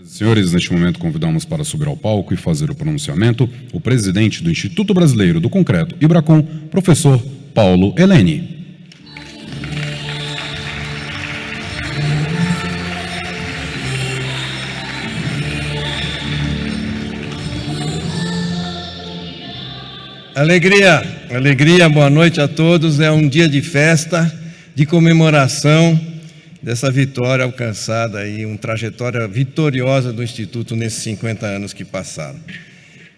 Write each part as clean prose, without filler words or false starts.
Senhores, neste momento convidamos para subir ao palco e fazer o pronunciamento o presidente do Instituto Brasileiro do Concreto, IBRACON, professor Paulo Heleni. Alegria, boa noite a todos. É um dia de festa, de comemoração dessa vitória alcançada aí, uma trajetória vitoriosa do Instituto nesses 50 anos que passaram.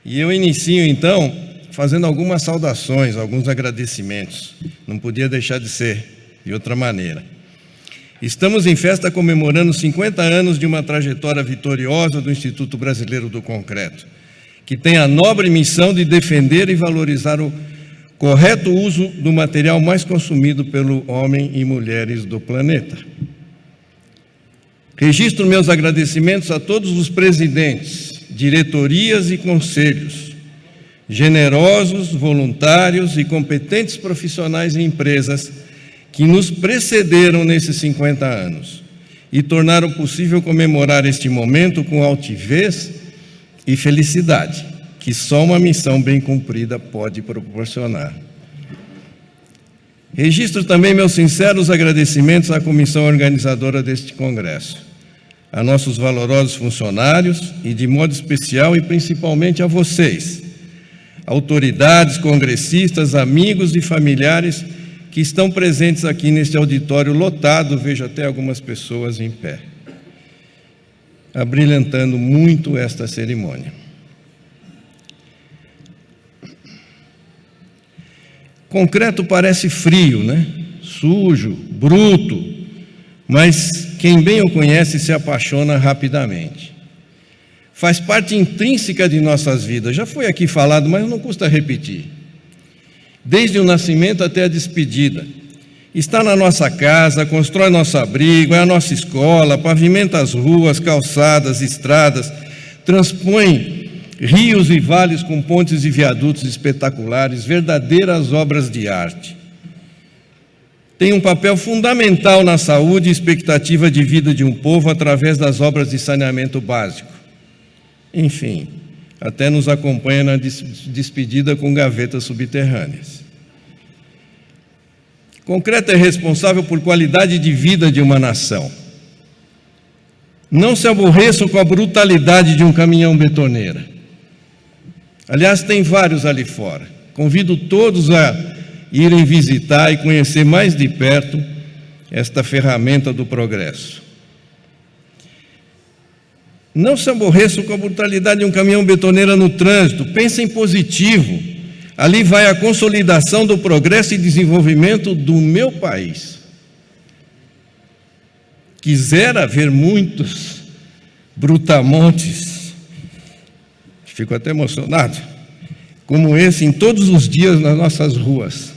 E eu inicio então fazendo algumas saudações, alguns agradecimentos. Não podia deixar de ser de outra maneira. Estamos em festa comemorando 50 anos de uma trajetória vitoriosa do Instituto Brasileiro do Concreto, que tem a nobre missão de defender e valorizar o correto uso do material mais consumido pelo homem e mulheres do planeta. Registro meus agradecimentos a todos os presidentes, diretorias e conselhos, generosos, voluntários e competentes profissionais e empresas que nos precederam nesses 50 anos e tornaram possível comemorar este momento com altivez e felicidade, que só uma missão bem cumprida pode proporcionar. Registro também meus sinceros agradecimentos à comissão organizadora deste congresso, a nossos valorosos funcionários e, de modo especial e principalmente, a vocês, autoridades, congressistas, amigos e familiares que estão presentes aqui neste auditório lotado, vejo até algumas pessoas em pé, abrilhantando muito esta cerimônia. Concreto parece frio, né? Sujo, bruto, mas quem bem o conhece se apaixona rapidamente. Faz parte intrínseca de nossas vidas, já foi aqui falado, mas não custa repetir. Desde o nascimento até a despedida. Está na nossa casa, constrói nosso abrigo, é a nossa escola, pavimenta as ruas, calçadas, estradas, transpõe rios e vales com pontes e viadutos espetaculares, verdadeiras obras de arte. Tem um papel fundamental na saúde e expectativa de vida de um povo através das obras de saneamento básico. Enfim, até nos acompanha na despedida com gavetas subterrâneas. Concreto é responsável por qualidade de vida de uma nação. Não se aborreçam com a brutalidade de um caminhão betoneira. Aliás, tem vários ali fora. Convido todos a irem visitar e conhecer mais de perto esta ferramenta do progresso. Não se aborreçam com a brutalidade de um caminhão betoneira no trânsito. Pensem positivo. Ali vai a consolidação do progresso e desenvolvimento do meu país. Quisera ver muitos brutamontes, fico até emocionado, como esse em todos os dias nas nossas ruas.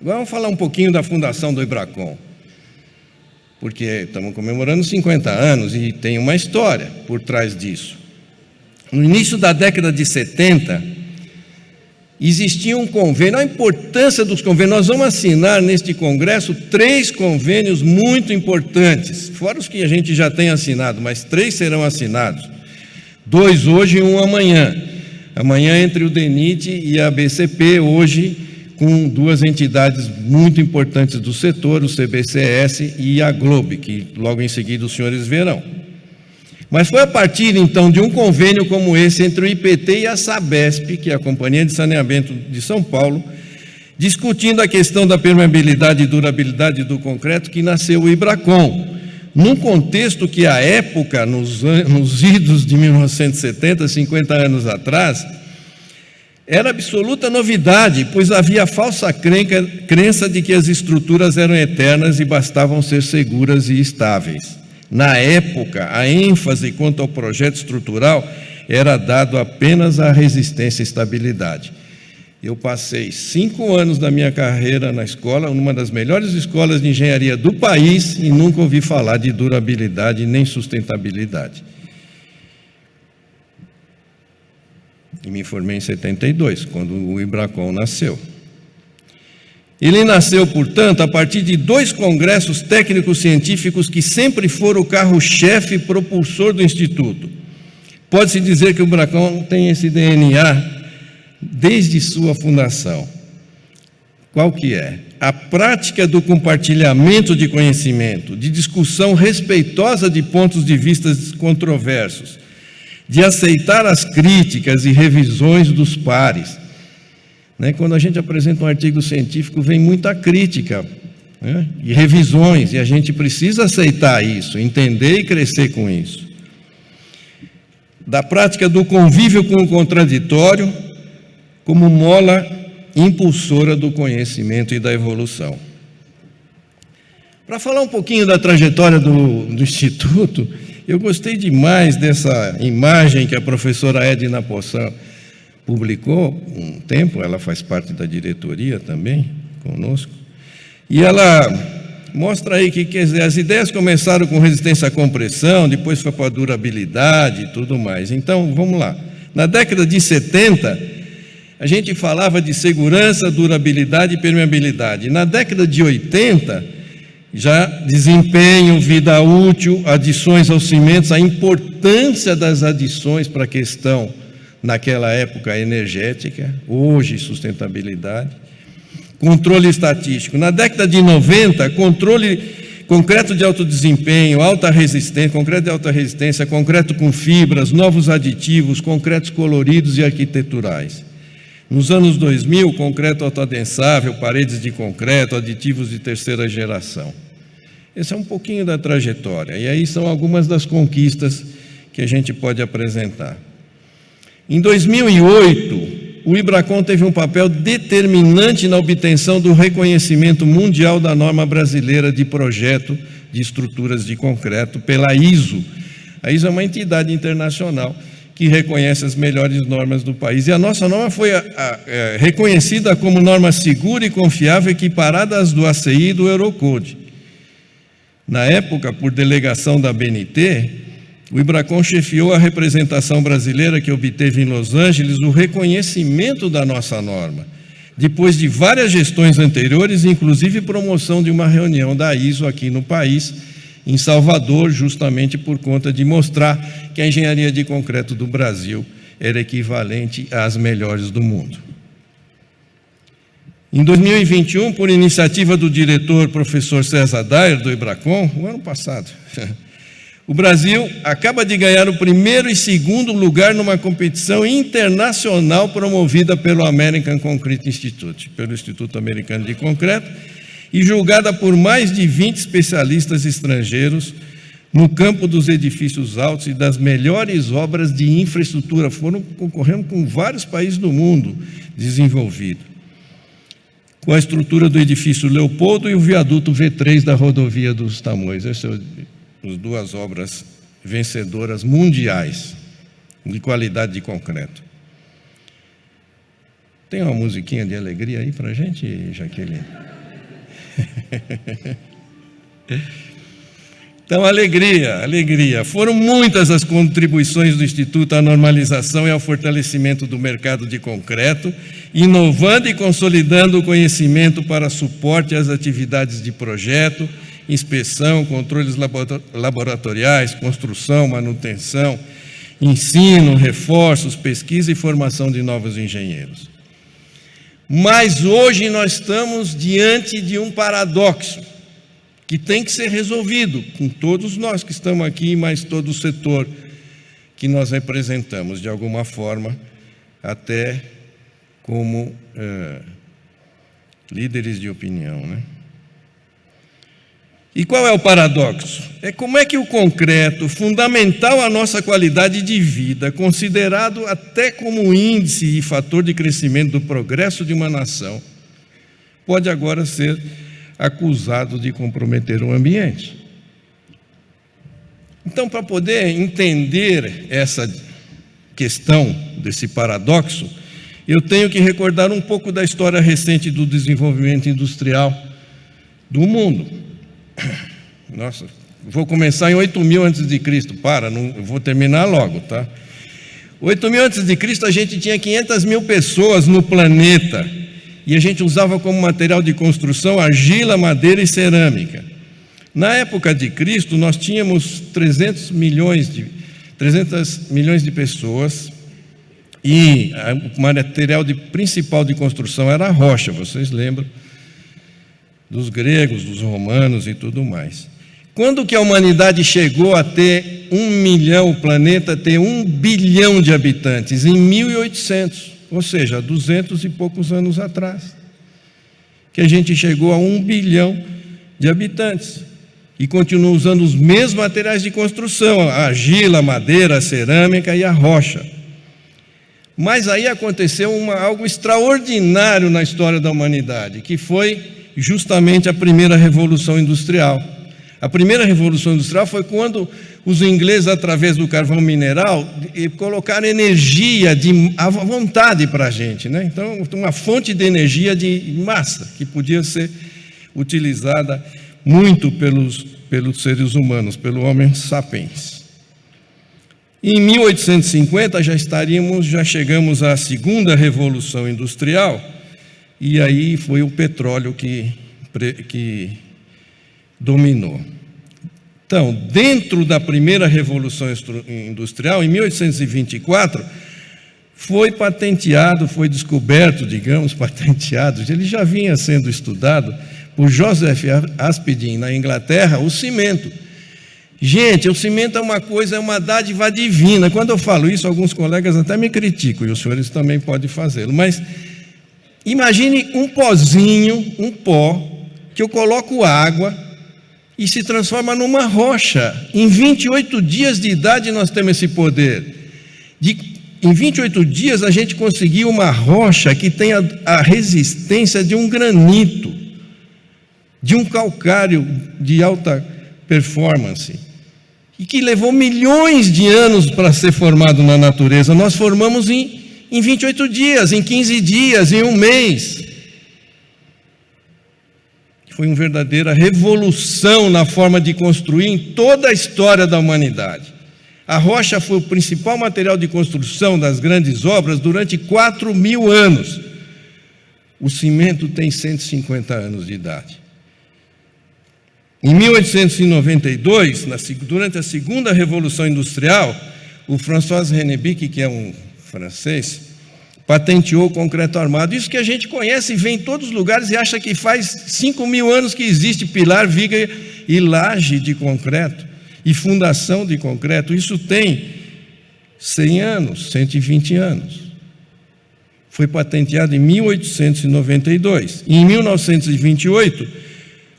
Agora vamos falar um pouquinho da fundação do IBRACON, porque estamos comemorando 50 anos e tem uma história por trás disso. No início da década de 70, existia um convênio, a importância dos convênios. Nós vamos assinar neste congresso 3 convênios muito importantes, fora os que a gente já tem assinado, mas 3 serão assinados. 2 hoje e 1 amanhã. Amanhã entre o DENIT e a BCP, hoje com 2 entidades muito importantes do setor, o CBCS e a Globe, que logo em seguida os senhores verão. Mas foi a partir, então, de um convênio como esse entre o IPT e a Sabesp, que é a Companhia de Saneamento de São Paulo, discutindo a questão da permeabilidade e durabilidade do concreto, que nasceu o IBRACON, num contexto que, à época, nos idos de 1970, 50 anos atrás, era absoluta novidade, pois havia a falsa crença de que as estruturas eram eternas e bastavam ser seguras e estáveis. Na época, a ênfase quanto ao projeto estrutural era dado apenas à resistência e estabilidade. Eu passei 5 anos da minha carreira na escola, numa das melhores escolas de engenharia do país, e nunca ouvi falar de durabilidade nem sustentabilidade. E me formei em 72, quando o IBRACON nasceu. Ele nasceu, portanto, a partir de 2 congressos técnicos científicos que sempre foram o carro-chefe propulsor do Instituto. Pode-se dizer que o Bracon tem esse DNA desde sua fundação. Qual que é? A prática do compartilhamento de conhecimento, de discussão respeitosa de pontos de vista controversos, de aceitar as críticas e revisões dos pares. Quando a gente apresenta um artigo científico, vem muita crítica, e revisões, e a gente precisa aceitar isso, entender e crescer com isso. Da prática do convívio com o contraditório, como mola impulsora do conhecimento e da evolução. Para falar um pouquinho da trajetória do Instituto, eu gostei demais dessa imagem que a professora Edna Poçan publicou um tempo, ela faz parte da diretoria também, conosco, e ela mostra aí que, quer dizer, as ideias começaram com resistência à compressão, depois foi para a durabilidade e tudo mais. Então, vamos lá. Na década de 70, a gente falava de segurança, durabilidade e permeabilidade. Na década de 80, já desempenho, vida útil, adições aos cimentos, a importância das adições para a questão, naquela época, energética, hoje sustentabilidade, controle estatístico. Na década de 90, concreto de alto desempenho, alta resistência, concreto de alta resistência, concreto com fibras, novos aditivos, concretos coloridos e arquiteturais. Nos anos 2000, concreto autoadensável, paredes de concreto, aditivos de terceira geração. Esse é um pouquinho da trajetória, e aí são algumas das conquistas que a gente pode apresentar. Em 2008, o IBRACON teve um papel determinante na obtenção do reconhecimento mundial da norma brasileira de projeto de estruturas de concreto pela ISO. A ISO é uma entidade internacional que reconhece as melhores normas do país. E a nossa norma foi reconhecida como norma segura e confiável, equiparada às do ACI e do Eurocode. Na época, por delegação da BNT, o IBRACON chefiou a representação brasileira que obteve em Los Angeles o reconhecimento da nossa norma, depois de várias gestões anteriores, inclusive promoção de uma reunião da ISO aqui no país, em Salvador, justamente por conta de mostrar que a engenharia de concreto do Brasil era equivalente às melhores do mundo. Em 2021, por iniciativa do diretor professor César Dyer, do IBRACON, o ano passado, o Brasil acaba de ganhar o 1º e 2º lugar numa competição internacional promovida pelo American Concrete Institute, pelo Instituto Americano de Concreto, e julgada por mais de 20 especialistas estrangeiros no campo dos edifícios altos e das melhores obras de infraestrutura. Foram concorrendo com vários países do mundo desenvolvidos, com a estrutura do edifício Leopoldo e o viaduto V3 da rodovia dos Tamoios. Essas são as 2 obras vencedoras mundiais de qualidade de concreto. Tem uma musiquinha de alegria aí para a gente, Jaqueline? Então, alegria. Foram muitas as contribuições do Instituto à normalização e ao fortalecimento do mercado de concreto, inovando e consolidando o conhecimento para suporte às atividades de projeto, inspeção, controles laboratoriais, construção, manutenção, ensino, reforços, pesquisa e formação de novos engenheiros. Mas hoje nós estamos diante de um paradoxo que tem que ser resolvido com todos nós que estamos aqui, mas todo o setor que nós representamos, de alguma forma, até como líderes de opinião, né? E qual é o paradoxo? É como é que o concreto, fundamental à nossa qualidade de vida, considerado até como índice e fator de crescimento do progresso de uma nação, pode agora ser acusado de comprometer o ambiente. Então, para poder entender essa questão desse paradoxo, eu tenho que recordar um pouco da história recente do desenvolvimento industrial do mundo. Nossa, vou começar em 8.000 a.C., não vou terminar logo, tá? 8.000 a.C., a gente tinha 500 mil pessoas no planeta, e a gente usava como material de construção argila, madeira e cerâmica. Na época de Cristo, nós tínhamos 300 milhões de pessoas, e o material principal de construção era a rocha, vocês lembram? Dos gregos, dos romanos e tudo mais. Quando que a humanidade chegou a ter 1 milhão, o planeta ter 1 bilhão de habitantes? Em 1800, ou seja, 200 e poucos anos atrás, que a gente chegou a 1 bilhão de habitantes. E continua usando os mesmos materiais de construção, a argila, a madeira, a cerâmica e a rocha. Mas aí aconteceu algo extraordinário na história da humanidade, que foi justamente a primeira Revolução Industrial. A primeira Revolução Industrial foi quando os ingleses, através do carvão mineral, colocaram energia à vontade para a gente, né? Então, uma fonte de energia de massa, que podia ser utilizada muito pelos seres humanos, pelo Homo sapiens. Em 1850 já chegamos à segunda Revolução Industrial, e aí foi o petróleo que dominou. Então, dentro da primeira Revolução Industrial, em 1824, foi descoberto, ele já vinha sendo estudado por Joseph Aspdin, na Inglaterra, o cimento. Gente, o cimento é uma dádiva divina. Quando eu falo isso, alguns colegas até me criticam, e os senhores também podem fazê-lo, mas imagine um pó, que eu coloco água e se transforma numa rocha. Em 28 dias de idade nós temos esse poder. Em 28 dias a gente conseguiu uma rocha que tem a resistência de um granito, de um calcário de alta performance, e que levou milhões de anos para ser formado na natureza. Nós formamos em 28 dias, em 15 dias, em um mês. Foi uma verdadeira revolução na forma de construir em toda a história da humanidade. A rocha foi o principal material de construção das grandes obras durante 4.000 anos. O cimento tem 150 anos de idade. Em 1892, durante a segunda Revolução Industrial, o François Rennebic, que é um francês, patenteou o concreto armado. Isso que a gente conhece e vê em todos os lugares e acha que faz 5.000 anos que existe pilar, viga e laje de concreto e fundação de concreto. Isso tem 100 anos, 120 anos. Foi patenteado em 1892. E em 1928,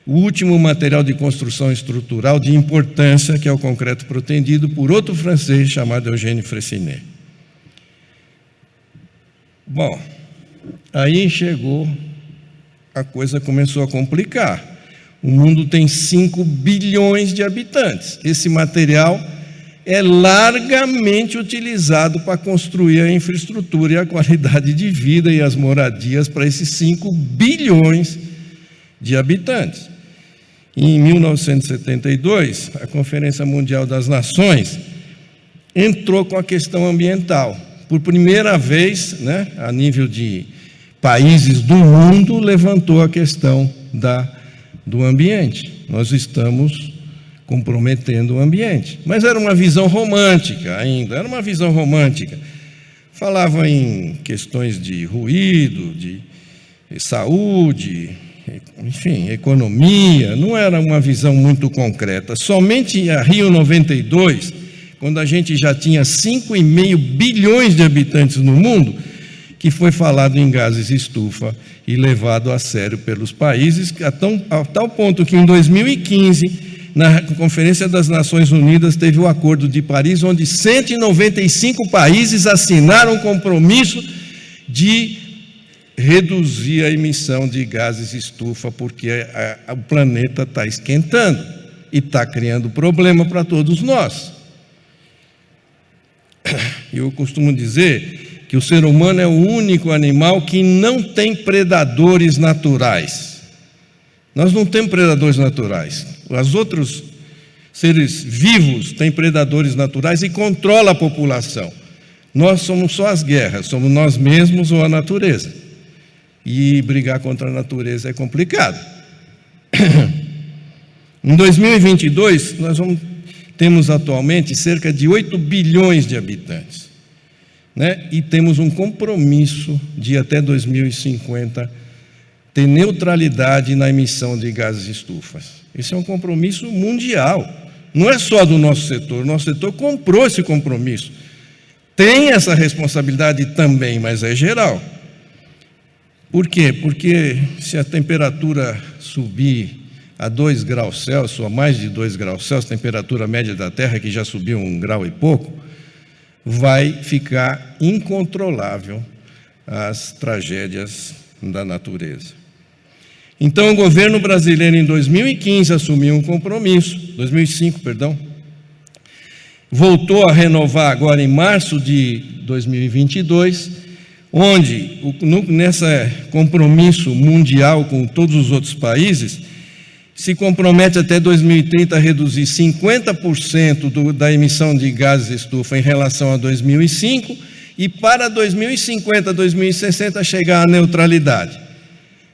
o último material de construção estrutural de importância, que é o concreto protendido, por outro francês chamado Eugène Freycinet. Bom, aí a coisa começou a complicar. O mundo tem 5 bilhões de habitantes. Esse material é largamente utilizado para construir a infraestrutura e a qualidade de vida e as moradias para esses 5 bilhões de habitantes. Em 1972, a Conferência Mundial das Nações entrou com a questão ambiental. Por primeira vez, né, a nível de países do mundo, levantou a questão do ambiente. Nós estamos comprometendo o ambiente. Mas era uma visão romântica ainda, era uma visão romântica. Falava em questões de ruído, de saúde, enfim, economia, não era uma visão muito concreta. Somente a Rio 92, quando a gente já tinha 5,5 bilhões de habitantes no mundo, que foi falado em gases estufa e levado a sério pelos países, a tal ponto que em 2015, na Conferência das Nações Unidas, teve o Acordo de Paris, onde 195 países assinaram um compromisso de reduzir a emissão de gases estufa, porque o planeta está esquentando e está criando problema para todos nós. Eu costumo dizer que o ser humano é o único animal que não tem predadores naturais. Nós não temos predadores naturais. Os outros seres vivos têm predadores naturais e controlam a população. Nós somos só as guerras, somos nós mesmos ou a natureza. E brigar contra a natureza é complicado. Em 2022, temos atualmente cerca de 8 bilhões de habitantes, né? E temos um compromisso de até 2050 ter neutralidade na emissão de gases estufas. Esse é um compromisso mundial, não é só do nosso setor. O nosso setor comprou esse compromisso, tem essa responsabilidade também, mas é geral. Por quê? Porque se a temperatura subir a 2 graus Celsius, ou a mais de 2 graus Celsius, temperatura média da Terra, que já subiu 1 grau e pouco, vai ficar incontrolável as tragédias da natureza. Então, o governo brasileiro, em 2015, assumiu um compromisso, 2005, perdão, voltou a renovar agora em março de 2022, onde, nesse compromisso mundial com todos os outros países, se compromete até 2030 a reduzir 50% da emissão de gases estufa em relação a 2005 e para 2050, 2060 chegar à neutralidade.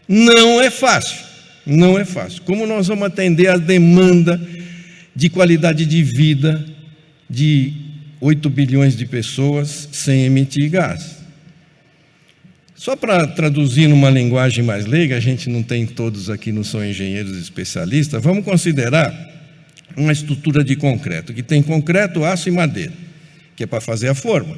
Não é fácil, não é fácil. Como nós vamos atender a demanda de qualidade de vida de 8 bilhões de pessoas sem emitir gás? Só para traduzir numa linguagem mais leiga, a gente não tem todos aqui, não são engenheiros especialistas, vamos considerar uma estrutura de concreto, que tem concreto, aço e madeira, que é para fazer a forma.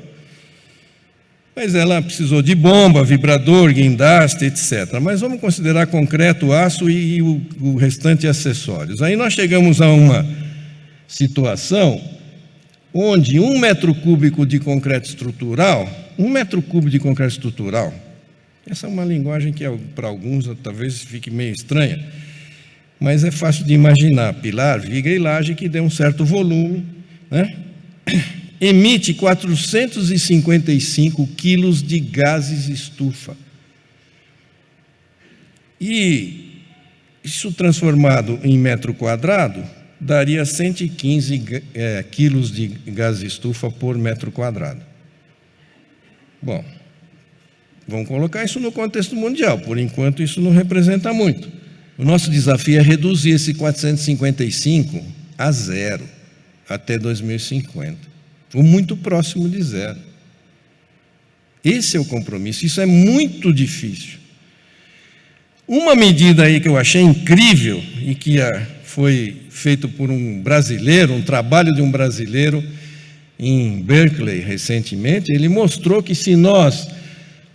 Mas ela precisou de bomba, vibrador, guindaste, etc. Mas vamos considerar concreto, aço e o restante acessórios. Aí nós chegamos a uma situação onde 1 metro cúbico de concreto estrutural, 1 metro cúbico de concreto estrutural, essa é uma linguagem que para alguns talvez fique meio estranha, mas é fácil de imaginar. Pilar, viga e laje que dê um certo volume, né? Emite 455 quilos de gases estufa. E isso transformado em metro quadrado, daria 115 quilos de gases estufa por metro quadrado. Bom, vamos colocar isso no contexto mundial. Por enquanto, isso não representa muito. O nosso desafio é reduzir esse 455 a zero até 2050. Ou muito próximo de zero. Esse é o compromisso. Isso é muito difícil. Uma medida aí que eu achei incrível e que foi feito por um brasileiro, um trabalho de um brasileiro em Berkeley recentemente, ele mostrou que se nós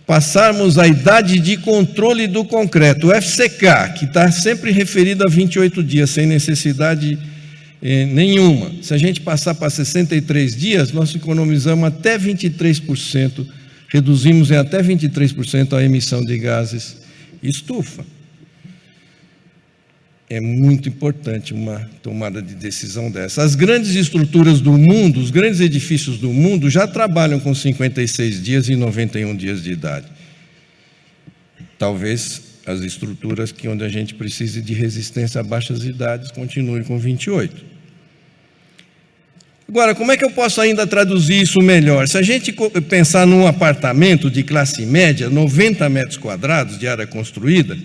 passarmos a idade de controle do concreto, o FCK, que está sempre referido a 28 dias, sem necessidade nenhuma. Se a gente passar para 63 dias, nós economizamos até 23%, reduzimos em até 23% a emissão de gases estufa. É muito importante uma tomada de decisão dessa. As grandes estruturas do mundo, os grandes edifícios do mundo já trabalham com 56 dias e 91 dias de idade. Talvez as estruturas onde a gente precise de resistência a baixas idades continuem com 28. Agora, como é que eu posso ainda traduzir isso melhor? Se a gente pensar num apartamento de classe média, 90 metros quadrados de área construída,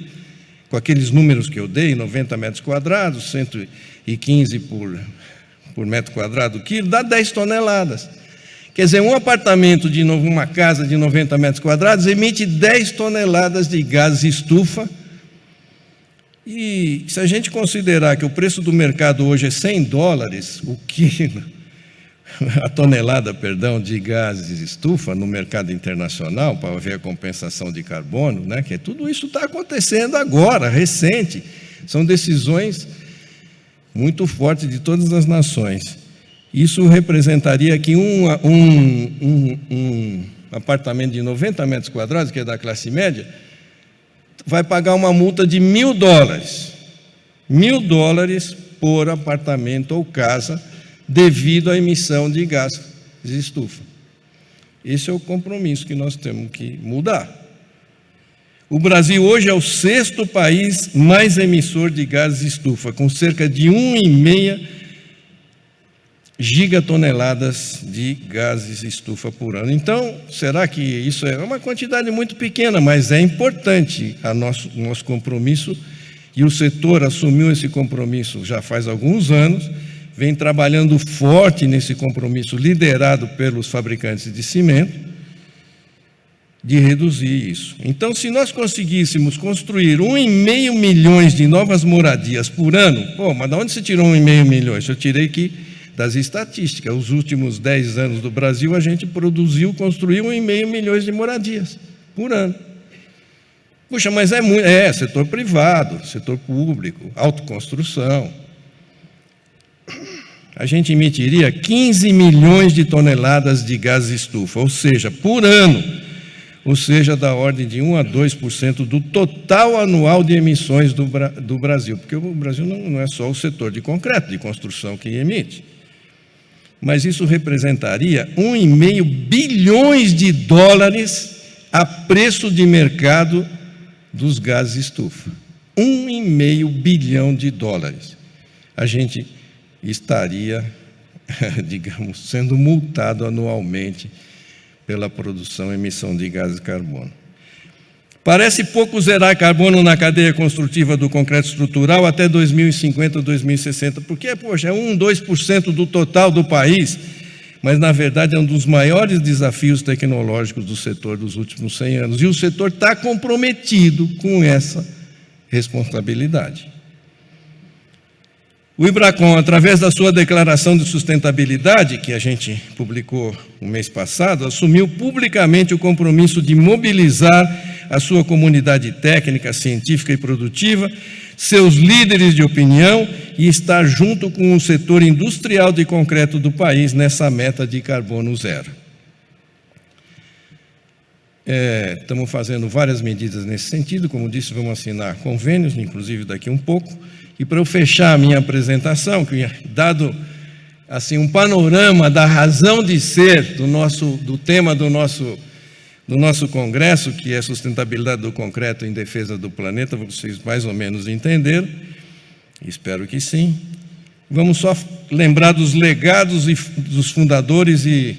com aqueles números que eu dei, 90 metros quadrados, 115 por metro quadrado quilo, dá 10 toneladas. Quer dizer, um apartamento uma casa de 90 metros quadrados emite 10 toneladas de gases estufa. E se a gente considerar que o preço do mercado hoje é $100 o quilo, a tonelada, de gases estufa no mercado internacional, para ver a compensação de carbono, né? Que tudo isso está acontecendo agora, recente. São decisões muito fortes de todas as nações. Isso representaria que um apartamento de 90 metros quadrados, que é da classe média, vai pagar uma multa de $1.000. $1.000 por apartamento ou casa, devido à emissão de gases de estufa. Esse é o compromisso que nós temos que mudar. O Brasil hoje é o 6º país mais emissor de gases de estufa, com cerca de 1,5 gigatoneladas de gases estufa por ano. Então, será que isso é uma quantidade muito pequena, mas é importante a nosso compromisso, e o setor assumiu esse compromisso já faz alguns anos, vem trabalhando forte nesse compromisso liderado pelos fabricantes de cimento, de reduzir isso. Então, se nós conseguíssemos construir 1,5 milhões de novas moradias por ano, mas de onde você tirou 1,5 milhões? Eu tirei aqui das estatísticas. Os últimos 10 anos do Brasil, a gente construiu 1,5 milhões de moradias por ano. Puxa, mas é muito. Setor privado, setor público, autoconstrução. A gente emitiria 15 milhões de toneladas de gás estufa, ou seja, por ano. Ou seja, da ordem de 1 a 2% do total anual de emissões do Brasil. Porque o Brasil não é só o setor de concreto, de construção que emite. Mas isso representaria 1,5 bilhões de dólares a preço de mercado dos gases estufa. 1,5 bilhão de dólares. A gente estaria, digamos, sendo multado anualmente pela produção e emissão de gases de carbono. Parece pouco zerar carbono na cadeia construtiva do concreto estrutural até 2050 ou 2060, porque, é 1, 2% do total do país, mas, na verdade, é um dos maiores desafios tecnológicos do setor dos últimos 100 anos, e o setor está comprometido com essa responsabilidade. O Ibracon, através da sua declaração de sustentabilidade, que a gente publicou no mês passado, assumiu publicamente o compromisso de mobilizar a sua comunidade técnica, científica e produtiva, seus líderes de opinião e estar junto com o setor industrial de concreto do país nessa meta de carbono zero. Estamos fazendo várias medidas nesse sentido, como disse, vamos assinar convênios, inclusive daqui um pouco. E para eu fechar a minha apresentação, dado assim um panorama da razão de ser do tema do nosso congresso, que é sustentabilidade do concreto em defesa do planeta, vocês mais ou menos entenderam, espero que sim. Vamos só lembrar dos legados e dos fundadores e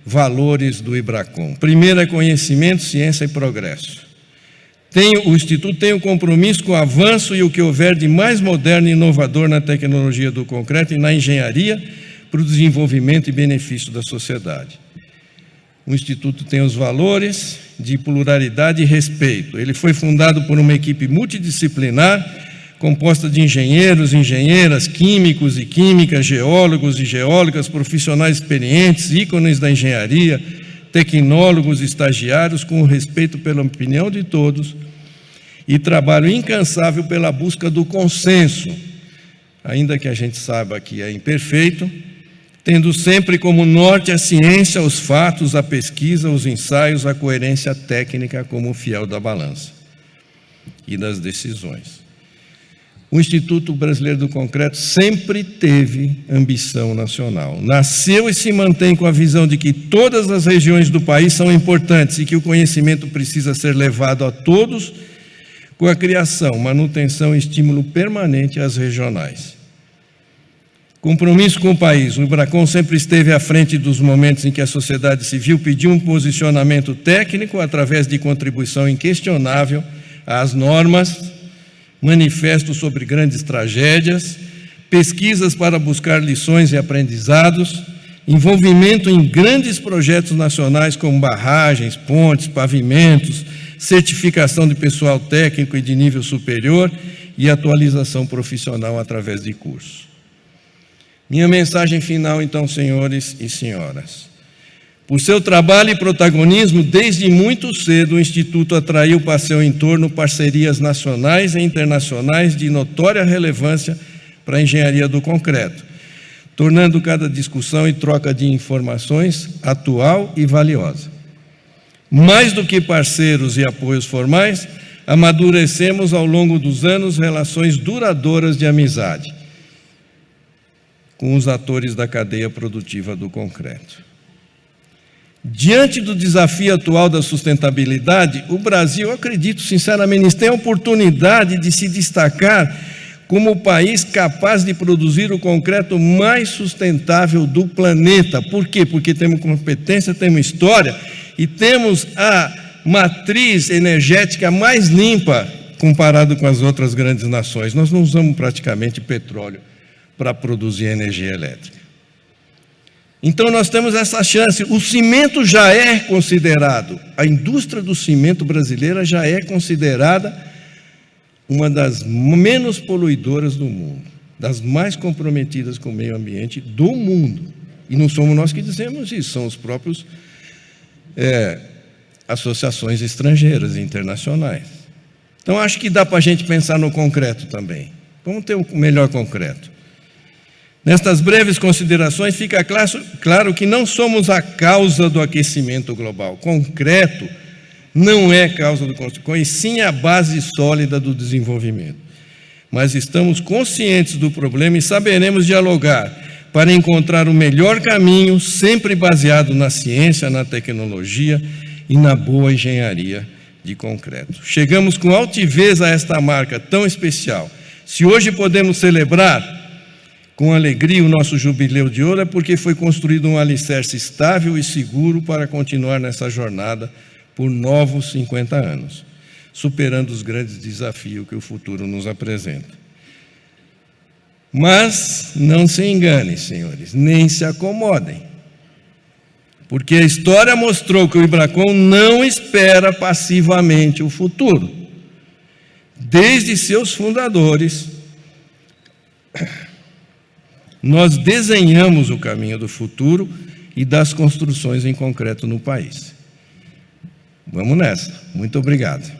valores do Ibracon. Primeiro é conhecimento, ciência e progresso. O Instituto tem um compromisso com o avanço e o que houver de mais moderno e inovador na tecnologia do concreto e na engenharia para o desenvolvimento e benefício da sociedade. O Instituto tem os valores de pluralidade e respeito. Ele foi fundado por uma equipe multidisciplinar, composta de engenheiros, engenheiras, químicos e químicas, geólogos e geólogas, profissionais experientes, ícones da engenharia, tecnólogos, estagiários, com respeito pela opinião de todos e trabalho incansável pela busca do consenso, ainda que a gente saiba que é imperfeito, tendo sempre como norte a ciência, os fatos, a pesquisa, os ensaios, a coerência técnica como fiel da balança e das decisões. O Instituto Brasileiro do Concreto sempre teve ambição nacional. Nasceu e se mantém com a visão de que todas as regiões do país são importantes e que o conhecimento precisa ser levado a todos, com a criação, manutenção e estímulo permanente às regionais. Compromisso com o país. O Ibracon sempre esteve à frente dos momentos em que a sociedade civil pediu um posicionamento técnico através de contribuição inquestionável às normas, manifestos sobre grandes tragédias, pesquisas para buscar lições e aprendizados, envolvimento em grandes projetos nacionais como barragens, pontes, pavimentos, certificação de pessoal técnico e de nível superior e atualização profissional através de cursos. Minha mensagem final, então, senhores e senhoras. Por seu trabalho e protagonismo, desde muito cedo, o Instituto atraiu para seu entorno parcerias nacionais e internacionais de notória relevância para a engenharia do concreto, tornando cada discussão e troca de informações atual e valiosa. Mais do que parceiros e apoios formais, amadurecemos ao longo dos anos relações duradouras de amizade com os atores da cadeia produtiva do concreto. Diante do desafio atual da sustentabilidade, o Brasil, eu acredito sinceramente, tem a oportunidade de se destacar como o país capaz de produzir o concreto mais sustentável do planeta. Por quê? Porque temos competência, temos história e temos a matriz energética mais limpa comparado com as outras grandes nações. Nós não usamos praticamente petróleo para produzir energia elétrica. Então nós temos essa chance. O cimento já é considerado, a indústria do cimento brasileira já é considerada uma das menos poluidoras do mundo, das mais comprometidas com o meio ambiente do mundo. E não somos nós que dizemos isso, são os próprios associações estrangeiras e internacionais. Então acho que dá para a gente pensar no concreto também. Vamos ter um melhor concreto. Nestas breves considerações, fica claro que não somos a causa do aquecimento global. Concreto não é causa do aquecimento, e sim a base sólida do desenvolvimento. Mas estamos conscientes do problema e saberemos dialogar para encontrar o melhor caminho, sempre baseado na ciência, na tecnologia e na boa engenharia de concreto. Chegamos com altivez a esta marca tão especial. Se hoje podemos celebrar com alegria o nosso jubileu de ouro, é porque foi construído um alicerce estável e seguro para continuar nessa jornada por novos 50 anos, superando os grandes desafios que o futuro nos apresenta. Mas não se enganem, senhores, nem se acomodem, porque a história mostrou que o Ibracon não espera passivamente o futuro. Desde seus fundadores, nós desenhamos o caminho do futuro e das construções em concreto no país. Vamos nessa. Muito obrigado.